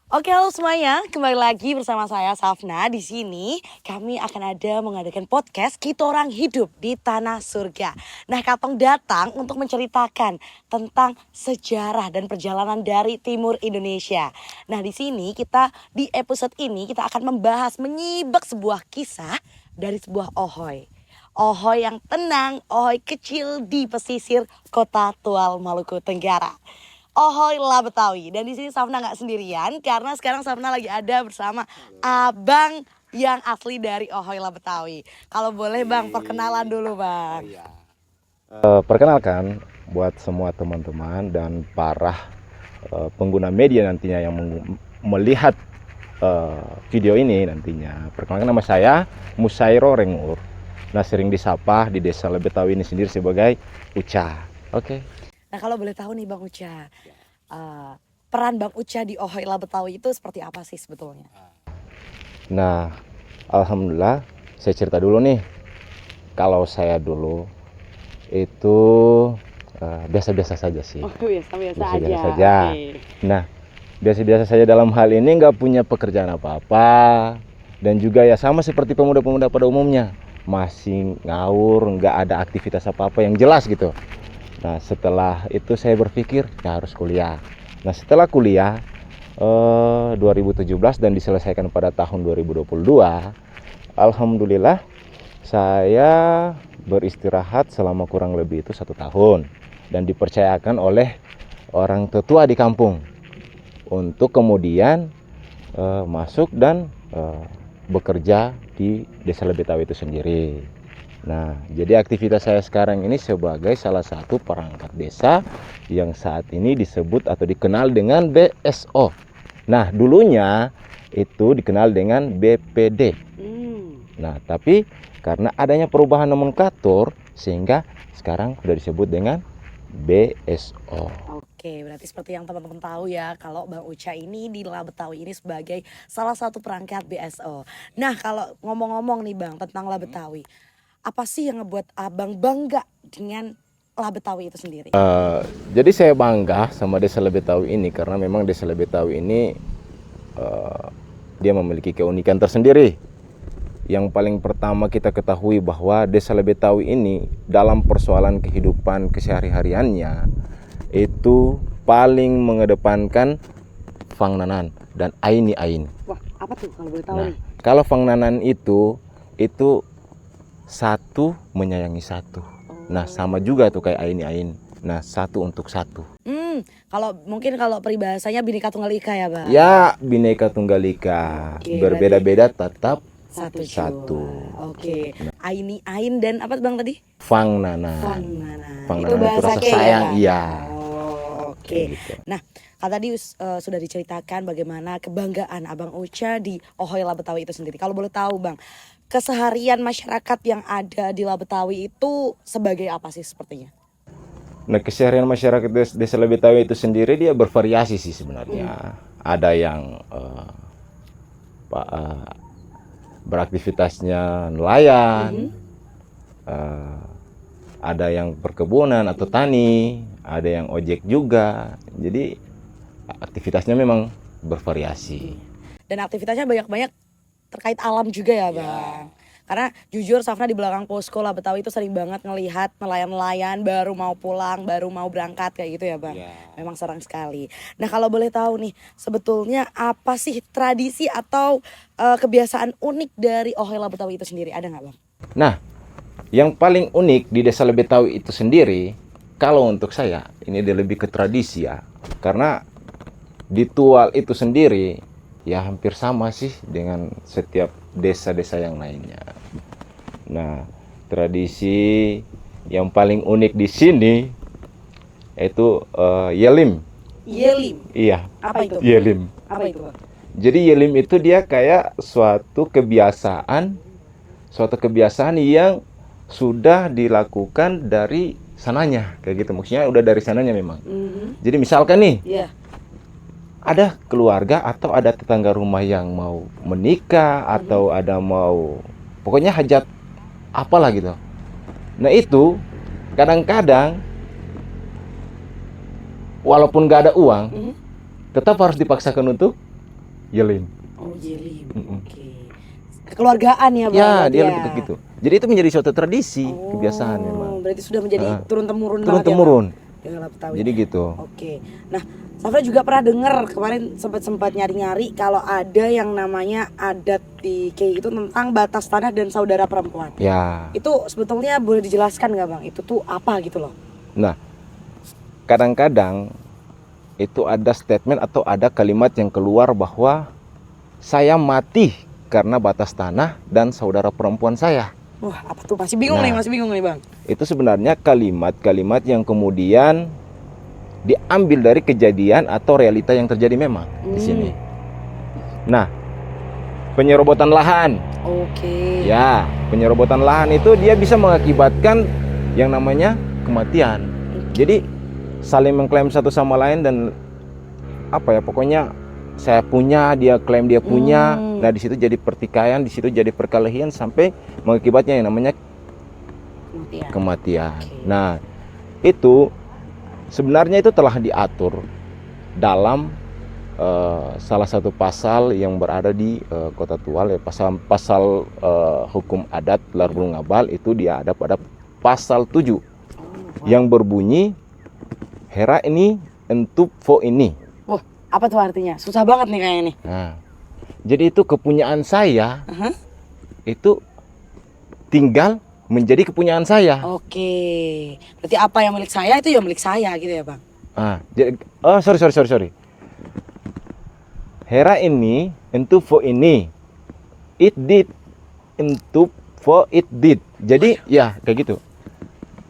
Oke, halo semuanya. Kembali lagi bersama saya Safna. Di sini kami akan mengadakan podcast Kita Orang Hidup di Tanah Surga. Nah, Katong datang untuk menceritakan tentang sejarah dan perjalanan dari timur Indonesia. Nah, di episode ini kita akan menyibak sebuah kisah dari sebuah ohoy. Ohoy yang tenang, ohoy kecil di pesisir Kota Tual, Maluku Tenggara. Ohoy La Betawi. Dan di sini Safna nggak sendirian karena sekarang Safna lagi ada bersama abang yang asli dari Ohoy La Betawi. Kalau boleh Bang, perkenalan dulu Bang. Perkenalkan buat semua teman-teman dan para pengguna media nantinya yang melihat video ini nantinya. Perkenalkan, nama saya Musairo Rengur. Nah, sering disapa di Desa La Betawi ini sendiri sebagai Uca. Oke. Nah, kalau boleh tahu nih Bang Uca, peran Bang Uca di Ohoy La Betawi itu seperti apa sih sebetulnya? Nah, alhamdulillah saya cerita dulu nih. Kalau saya dulu itu biasa-biasa saja sih. Oh, biasa-biasa Biasa-biasa aja. saja. Oke. Nah, biasa-biasa saja dalam hal ini nggak punya pekerjaan apa-apa. Dan juga ya sama seperti pemuda-pemuda pada umumnya. Masih ngawur, nggak ada aktivitas apa-apa yang jelas gitu. Nah, setelah itu saya berpikir ya harus kuliah. Nah, setelah kuliah 2017 dan diselesaikan pada tahun 2022, alhamdulillah saya beristirahat selama kurang lebih itu 1 tahun dan dipercayakan oleh orang tetua di kampung untuk kemudian masuk dan bekerja di Desa La Betawi itu sendiri. Nah, jadi aktivitas saya sekarang ini sebagai salah satu perangkat desa yang saat ini disebut atau dikenal dengan BSO. Nah, dulunya itu dikenal dengan BPD. Nah, tapi karena adanya perubahan nomenklatur sehingga sekarang sudah disebut dengan BSO. Oke, berarti seperti yang teman-teman tahu ya, kalau Bang Uca ini di La Betawi ini sebagai salah satu perangkat BSO. Nah, kalau ngomong-ngomong nih Bang tentang La Betawi, apa sih yang ngebuat Abang bangga dengan La Betawi itu sendiri? Jadi saya bangga sama Desa La Betawi ini karena memang Desa La Betawi ini dia memiliki keunikan tersendiri. Yang paling pertama kita ketahui bahwa Desa La Betawi ini dalam persoalan kehidupan kesehari-hariannya itu paling mengedepankan Fangnanan dan Aini Ain. Wah, apa tuh kalau boleh tahu Nah, nih? kalau Fangnanan itu satu menyayangi satu. Nah, sama juga tuh kayak Aini Ain. Nah, satu untuk satu. Kalau peribahasanya Bhinneka Tunggal Ika ya Bang? Ya, Bhinneka Tunggal Ika. Oke, Berbeda-beda tetap satu. satu. Oke. Aini Ain dan apa Bang tadi? Fangnanan. Fangnanan. Fangnanan Itu bahasa rasa K ya, sayang, Bang? iya. Oh, oke. Gitu. Nah, kan tadi sudah diceritakan bagaimana kebanggaan Abang Uca di Ohoy La Betawi itu sendiri. Kalau boleh tahu Bang, keseharian masyarakat yang ada di La Betawi itu sebagai apa sih sepertinya? Nah, keseharian masyarakat Desa La Betawi itu sendiri dia bervariasi sih sebenarnya. Ada yang beraktivitasnya nelayan, ada yang perkebunan atau tani, ada yang ojek juga. Jadi aktivitasnya memang bervariasi. Dan aktivitasnya banyak-banyak terkait alam juga ya Bang. Karena jujur Safna di belakang posko La Betawi itu sering banget ngelihat nelayan-nelayan baru mau pulang, baru mau berangkat kayak gitu ya Bang. Memang sering sekali. Nah, kalau boleh tahu nih, sebetulnya apa sih tradisi atau kebiasaan unik dari Ohoy La Betawi itu sendiri? Ada nggak Bang? Nah, yang paling unik di Desa La Betawi itu sendiri, kalau untuk saya ini dia lebih ke tradisi ya. Karena di Tual itu sendiri ya hampir sama sih dengan setiap desa-desa yang lainnya. Nah, tradisi yang paling unik di sini itu Yelim. Yelim. Iya. Apa itu? Yelim. Apa itu Bang? Jadi Yelim itu dia kayak suatu kebiasaan yang sudah dilakukan dari sananya, kayak gitu. Maksudnya udah dari sananya memang. Jadi misalkan nih, ada keluarga atau ada tetangga rumah yang mau menikah atau ada mau pokoknya hajat apalah gitu. Nah, itu kadang-kadang walaupun gak ada uang tetap harus dipaksakan untuk Yelin. Oh, Yelin. Mm-mm. Oke. Kekeluargaan ya, Bang. Ya, berarti dia ya. lebih begitu. Jadi itu menjadi suatu tradisi, Oh, kebiasaan memang. berarti sudah menjadi turun-temurun Turun banget ya, temurun. Bang? Dengan Lah Betawi. Jadi gitu. Oke. Nah, Safra juga pernah dengar kemarin sempat nyari-nyari kalau ada yang namanya adat di KI itu tentang batas tanah dan saudara perempuan. Ya. Itu sebetulnya boleh dijelaskan nggak, Bang? Itu tuh apa gitu loh? Nah, kadang-kadang itu ada statement atau ada kalimat yang keluar bahwa saya mati karena batas tanah dan saudara perempuan saya. Wah, apa tuh? Masih bingung nih, Bang. Itu sebenarnya kalimat-kalimat yang kemudian diambil dari kejadian atau realita yang terjadi memang di sini. Nah, penyerobotan lahan. Oke. Ya, penyerobotan lahan itu dia bisa mengakibatkan yang namanya kematian. Jadi saling mengklaim satu sama lain dan apa ya, pokoknya saya punya, dia klaim dia punya. Nah, di situ jadi pertikaian, di situ jadi perkelahian sampai mengakibatnya yang namanya kematian. Oke. Nah, itu sebenarnya itu telah diatur dalam salah satu pasal yang berada di Kota Tual, ya, pasal hukum adat Larbulu Ngabal. Itu dia ada pada pasal 7 yang berbunyi hera ini entup fo ini. Wah, apa tuh artinya? Susah banget nih kayaknya nih. Nah, jadi itu kepunyaan saya itu tinggal menjadi kepunyaan saya. Oke. Berarti apa yang milik saya itu ya milik saya gitu ya, Bang? Jadi, sorry. Hera ini entup fo ini. It did entup fo it did. Jadi ya kayak gitu.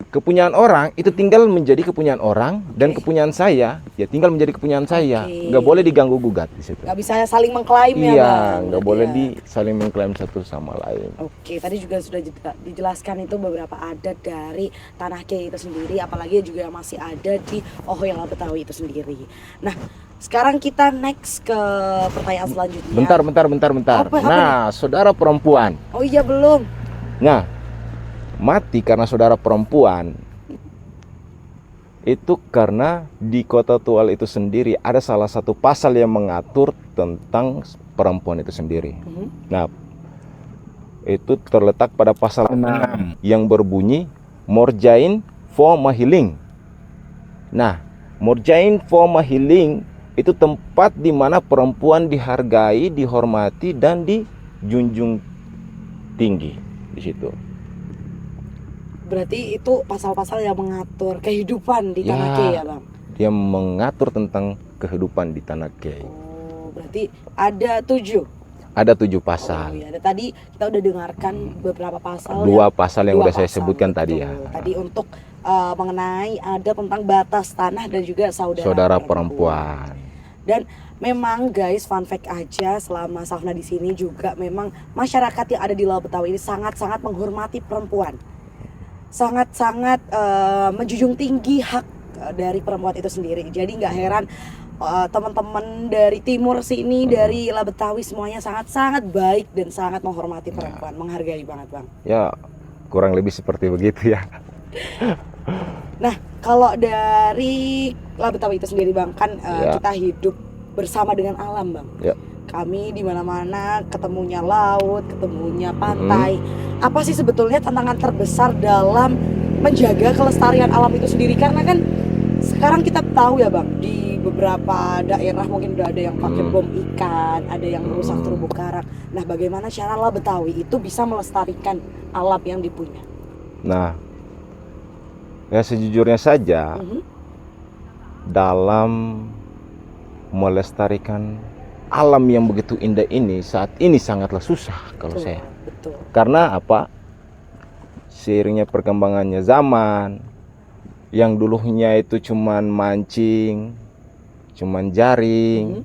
Kepunyaan orang itu tinggal menjadi kepunyaan orang, dan kepunyaan saya ya tinggal menjadi kepunyaan saya. Nggak boleh diganggu gugat di situ. Nggak bisa saling mengklaim ya, Bang? Iya, nggak Berarti boleh ya. saling mengklaim satu sama lain. Oke, tadi juga sudah dijelaskan itu beberapa adat dari Tanah Kei itu sendiri, apalagi juga masih ada di Ohoy Lah Betawi itu sendiri. Nah, sekarang kita next ke pertanyaan selanjutnya. Bentar. Apa Nah, saudara perempuan. Oh iya, belum. Nah, mati karena saudara perempuan itu karena di Kota Tual itu sendiri ada salah satu pasal yang mengatur tentang perempuan itu sendiri. Nah, itu terletak pada pasal 6 yang berbunyi morjain fo mahiling. Nah, morjain fo mahiling itu tempat di mana perempuan dihargai, dihormati, dan dijunjung tinggi di situ. Berarti itu pasal-pasal yang mengatur kehidupan di Tanah Kei ya, Bang? Dia mengatur tentang kehidupan di Tanah Kei. Oh, berarti ada 7. Ada 7 pasal. Oh iya, tadi kita udah dengarkan beberapa pasal. 2 pasal yang dua udah saya pasal, sebutkan betul. tadi ya. Tadi untuk mengenai ada tentang batas tanah dan juga Saudara perempuan. Dan memang guys, fun fact aja, selama Safna di sini juga memang masyarakat yang ada di Lah Betawi ini sangat-sangat menghormati perempuan. Sangat-sangat menjunjung tinggi hak dari perempuan itu sendiri. Jadi nggak heran teman-teman dari timur sini, dari Lah Betawi, semuanya sangat-sangat baik dan sangat menghormati perempuan, menghargai banget, Bang. Ya, kurang lebih seperti begitu ya. Nah, kalau dari Lah Betawi itu sendiri, Bang, kan kita hidup bersama dengan alam, Bang. Ya. Kami di mana-mana ketemunya laut, ketemunya pantai. Apa sih sebetulnya tantangan terbesar dalam menjaga kelestarian alam itu sendiri? Karena kan sekarang kita tahu ya, Bang, di beberapa daerah mungkin udah ada yang pakai bom ikan, ada yang merusak terumbu karang. Nah, bagaimana cara Lah Betawi itu bisa melestarikan alam yang dipunya? Nah, ya sejujurnya saja dalam melestarikan alam yang begitu indah ini saat ini sangatlah susah kalau saya. Betul. Karena apa? Seiringnya perkembangannya zaman, yang dulunya itu cuman mancing, cuman jaring,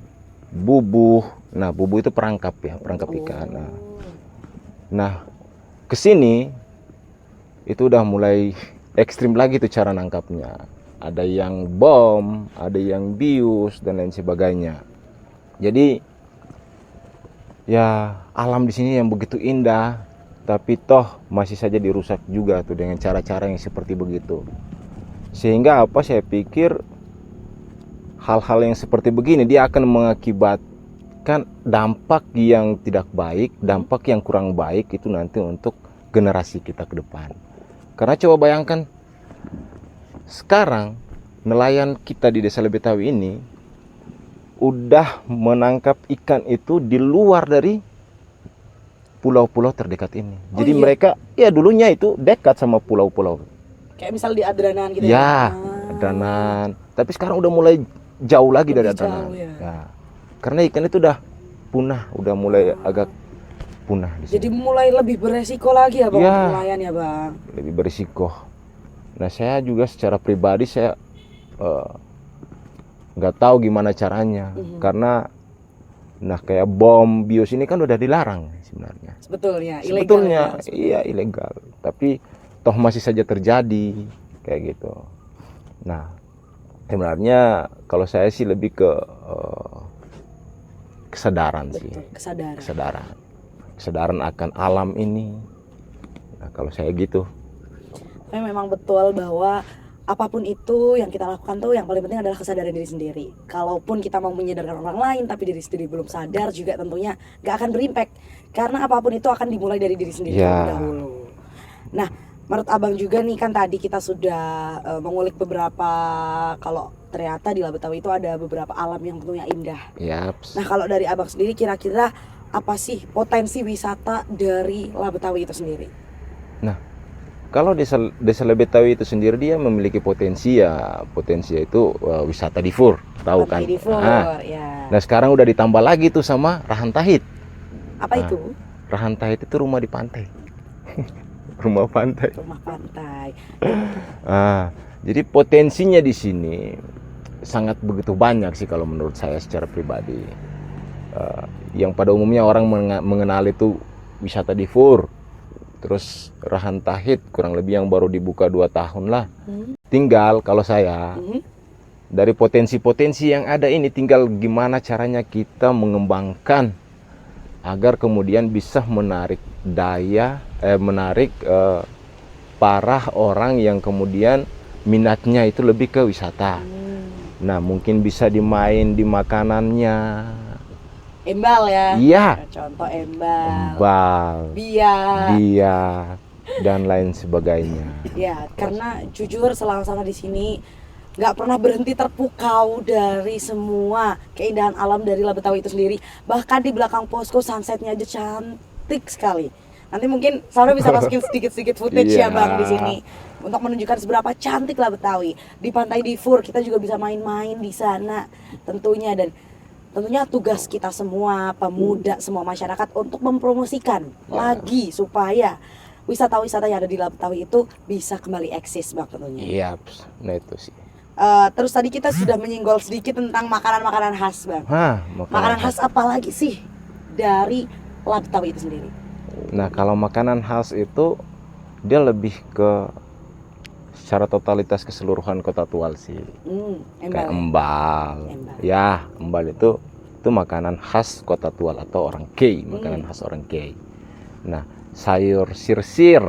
bubuh. Nah, bubuh itu perangkap ya, perangkap ikan. Nah, kesini itu udah mulai ekstrim lagi tuh cara nangkapnya. Ada yang bom, ada yang bius dan lain sebagainya. Jadi ya alam di sini yang begitu indah, tapi toh masih saja dirusak juga tuh dengan cara-cara yang seperti begitu. Sehingga apa, saya pikir hal-hal yang seperti begini dia akan kan dampak yang tidak baik, dampak yang kurang baik itu nanti untuk generasi kita ke depan. Karena coba bayangkan sekarang nelayan kita di Desa Lebetawi ini udah menangkap ikan itu di luar dari pulau-pulau terdekat ini. Oh, Jadi iya? mereka ya dulunya itu dekat sama pulau-pulau. Kayak misal di Adranan gitu Ya, ya. Adranan. Tapi sekarang udah mulai jauh lagi dari Lebih Adranan. jauh, ya. Ya. Karena ikan itu udah punah, udah mulai agak punah di sini. Jadi mulai lebih beresiko lagi ya Bang Ya. untuk nelayan ya Bang. Lebih berisiko. Nah, saya juga secara pribadi saya nggak tahu gimana caranya, karena nah kayak bom bios ini kan udah dilarang sebenarnya. Sebetulnya ilegal. Sebetulnya ya, iya ilegal, tapi toh masih saja terjadi kayak gitu. Nah, sebenarnya kalau saya sih lebih ke kesadaran sih, Betul, kesadaran akan alam ini. Nah, kalau saya gitu. Tapi memang betul bahwa apapun itu yang kita lakukan tuh yang paling penting adalah kesadaran diri sendiri. Kalaupun kita mau menyadarkan orang lain tapi diri sendiri belum sadar juga tentunya gak akan berimpact. Karena apapun itu akan dimulai dari diri sendiri terlebih dahulu. Nah, menurut Abang juga nih kan tadi kita sudah mengulik beberapa, kalau ternyata di Labetawi itu ada beberapa alam yang tentunya indah. Yaps. Nah, kalau dari Abang sendiri kira-kira apa sih potensi wisata dari Labetawi itu sendiri? Nah, kalau desa Lebetawi itu sendiri dia memiliki potensi itu wisata Diffur, tahu kan? Pantai Diffur, ya. Nah, sekarang udah ditambah lagi tuh sama Rahan Tahit. Apa itu? Rahan Tahit itu rumah di pantai. Rumah pantai. Rumah pantai. Jadi potensinya di sini sangat begitu banyak sih kalau menurut saya secara pribadi. Yang pada umumnya orang mengenal itu wisata Diffur. Terus Rahan Tahit kurang lebih yang baru dibuka 2 tahun lah. Tinggal kalau saya dari potensi-potensi yang ada ini tinggal gimana caranya kita mengembangkan agar kemudian bisa menarik para orang yang kemudian minatnya itu lebih ke wisata. Nah, mungkin bisa dimain di makanannya. Embal ya? Iya. Contoh embal. Biak, dan lain sebagainya. Ya, karena jujur selama-sama di sini nggak pernah berhenti terpukau dari semua keindahan alam dari Labetawi itu sendiri. Bahkan di belakang posko sunsetnya aja cantik sekali. Nanti mungkin Saudara bisa masukin sedikit-sedikit footage ya Bang di sini untuk menunjukkan seberapa cantik Labetawi. Di Pantai Diffur kita juga bisa main-main di sana tentunya, dan tentunya tugas kita semua pemuda, semua masyarakat untuk mempromosikan lagi supaya wisata-wisata yang ada di Labetawi itu bisa kembali eksis Bang tentunya. Iya, nah itu sih. Terus tadi kita sudah menyinggol sedikit tentang makanan-makanan khas Bang. Makanan khas apa lagi sih dari Labetawi itu sendiri? Nah, kalau makanan khas itu dia lebih ke secara totalitas keseluruhan Kota Tual sih. Kayak embal. Ya, embal itu makanan khas Kota Tual atau orang Kei, makanan khas orang Kei. Nah, sayur sirsir.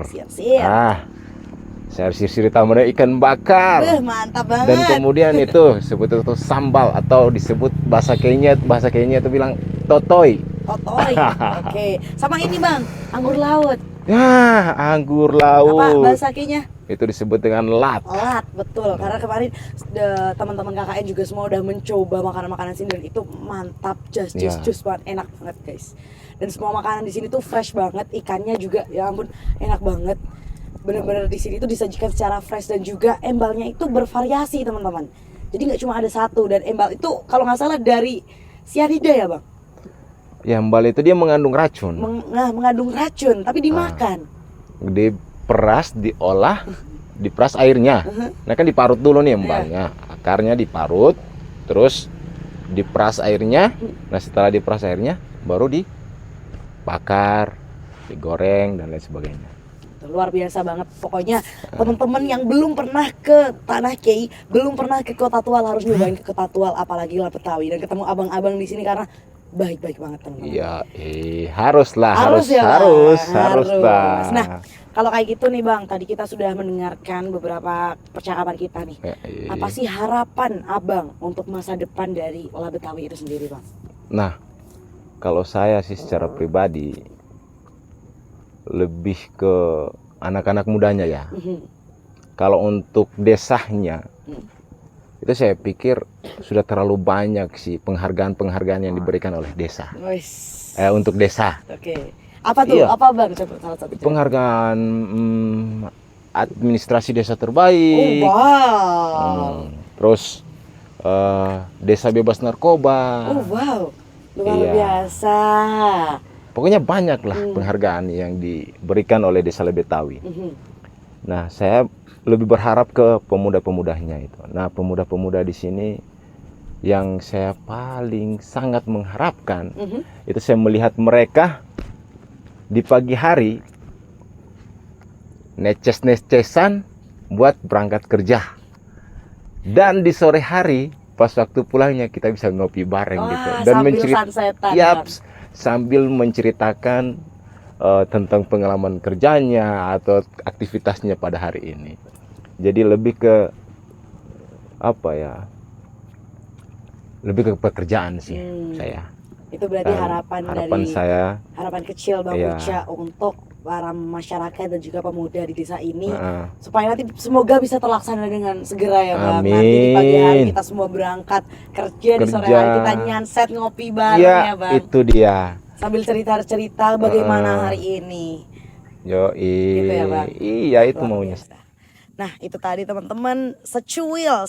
Sayur sirsir ditambah ikan bakar. Mantap banget. Dan kemudian itu sebut itu sambal atau disebut bahasa Kenya itu bilang totoy. Oke. Sama ini Bang, anggur laut. Ya, anggur laut. Apa bahasa Kenya? Itu disebut dengan lat. Lat, betul. Karena kemarin teman-teman KKN juga semua udah mencoba makanan-makanan sini dan itu mantap, just banget, enak banget guys. Dan semua makanan di sini tuh fresh banget, ikannya juga ya ampun enak banget. Bener-bener di sini tuh disajikan secara fresh dan juga embalnya itu bervariasi teman-teman. Jadi nggak cuma ada satu, dan embal itu kalau nggak salah dari sianida ya Bang? Ya, embal itu dia mengandung racun. Mengandung racun, tapi dimakan. Diperas, diolah, diperas airnya. Nah kan diparut dulu nih embalnya. Akarnya diparut, terus diperas airnya. Nah setelah diperas airnya, baru dibakar, digoreng dan lain sebagainya. Luar biasa banget. Pokoknya teman-teman yang belum pernah ke Tanah Kei, belum pernah ke Kota Tual harus nyobain ke Kota Tual, apalagi Labetawi, dan ketemu abang-abang di sini karena baik-baik banget teman-teman. Iya, harus lah. Nah, kalau kayak gitu nih Bang, tadi kita sudah mendengarkan beberapa percakapan kita nih. Apa sih harapan Abang untuk masa depan dari Labetawi itu sendiri Bang? Nah, Kalau saya sih secara pribadi lebih ke anak-anak mudanya ya. Kalau untuk desanya itu saya pikir sudah terlalu banyak sih penghargaan-penghargaan yang diberikan oleh desa. Untuk desa. Oke. Apa tuh? Iya. Apa Bang? Coba salah satu. Penghargaan administrasi desa terbaik. Oh, wow. Terus desa bebas narkoba. Oh, wow. Luar Iya. biasa. Pokoknya banyak lah penghargaan yang diberikan oleh Desa Lebetawi. Nah, saya lebih berharap ke pemuda-pemudanya itu. Nah, pemuda-pemuda di sini yang saya paling sangat mengharapkan itu saya melihat mereka di pagi hari neces-necesan buat berangkat kerja. Dan di sore hari pas waktu pulangnya kita bisa ngopi bareng gitu dan sambil menceritakan tentang pengalaman kerjanya atau aktivitasnya pada hari ini. Jadi lebih ke apa ya? Lebih ke pekerjaan sih saya. Itu berarti harapan saya, harapan kecil Bang Uca untuk para masyarakat dan juga pemuda di desa ini supaya nanti semoga bisa terlaksana dengan segera ya Bang. Amin. Nanti di pagi hari kita semua berangkat kerja. Di sore hari kita nyanset ngopi bareng ya Bang. Itu dia. Sambil cerita-cerita bagaimana hari ini. Gitu ya Bang. Iya, itu maunya. Nah, itu tadi teman-teman secuil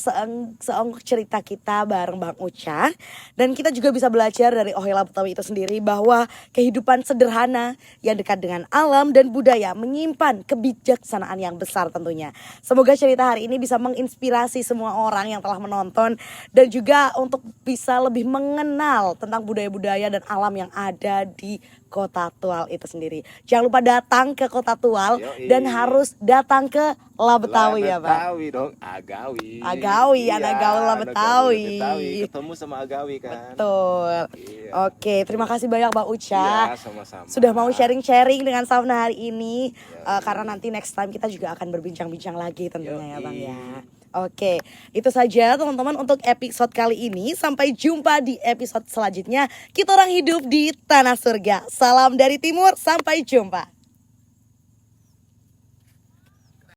seonggok cerita kita bareng Bang Uca. Dan kita juga bisa belajar dari Ohela Betawi itu sendiri bahwa kehidupan sederhana yang dekat dengan alam dan budaya menyimpan kebijaksanaan yang besar tentunya. Semoga cerita hari ini bisa menginspirasi semua orang yang telah menonton dan juga untuk bisa lebih mengenal tentang budaya-budaya dan alam yang ada di Kota Tual itu sendiri. Jangan lupa datang ke Kota Tual dan harus datang ke La Betawi ya Pak. Betawi dong, Agawi. Agawi, anak gaul La Betawi. Ketemu sama Agawi kan. Betul. Iya. Oke, terima kasih banyak Bang Uca. Iya, sama-sama. Sudah mau sharing-sharing dengan Safna hari ini. Karena nanti next time kita juga akan berbincang-bincang lagi tentunya ya Bang ya. Oke, itu saja teman-teman untuk episode kali ini. Sampai jumpa di episode selanjutnya. Kita orang hidup di Tanah Surga. Salam dari Timur, sampai jumpa.